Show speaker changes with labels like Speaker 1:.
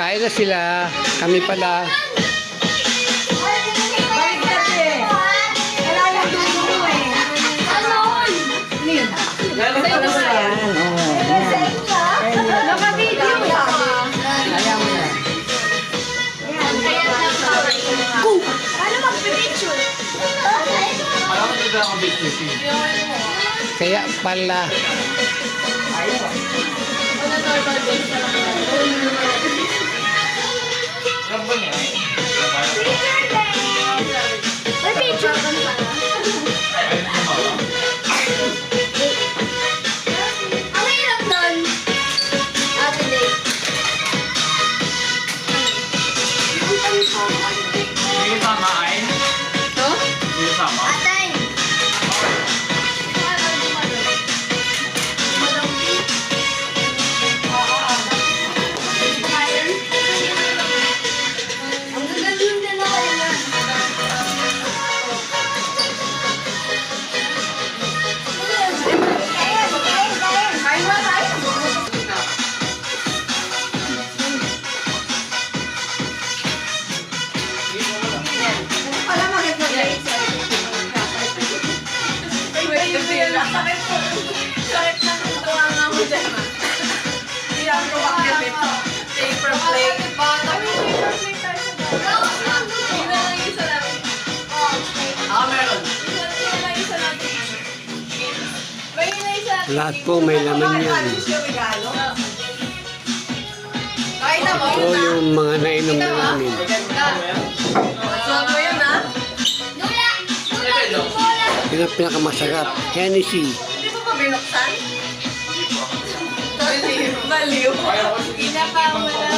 Speaker 1: Kain na sila. Kami pala.
Speaker 2: Balik kasi. Kailangan dulo mo eh. Meron pala ba yan?
Speaker 3: Naka-video.
Speaker 2: Ayaw mo na.
Speaker 3: Paano mag-picture?
Speaker 1: Kaya pala.
Speaker 3: May picture. Ang hirap nun. Ate Day. Atay. Ang gagaling din ako yun.
Speaker 2: Kain mo tayo. Wala makikita.
Speaker 4: Sakit na natuwa nga mo dyan, ma. Hindi ako makakabit. Paper plate. Paper plate tayo sa bahay. Yun na lang isa natin.
Speaker 2: Meron.
Speaker 4: Yun na lang isa natin. Ba, yun na isa natin.
Speaker 1: Lahat po may laman yan.
Speaker 4: Kahit na mo.
Speaker 1: Ito yung mga nainom na namin.
Speaker 4: Suwag mo yun, ha?
Speaker 1: Yung ang pinakamasarap. Hennessy.
Speaker 4: Hindi mo pa binuksan? Baliw. Hindi pa wala.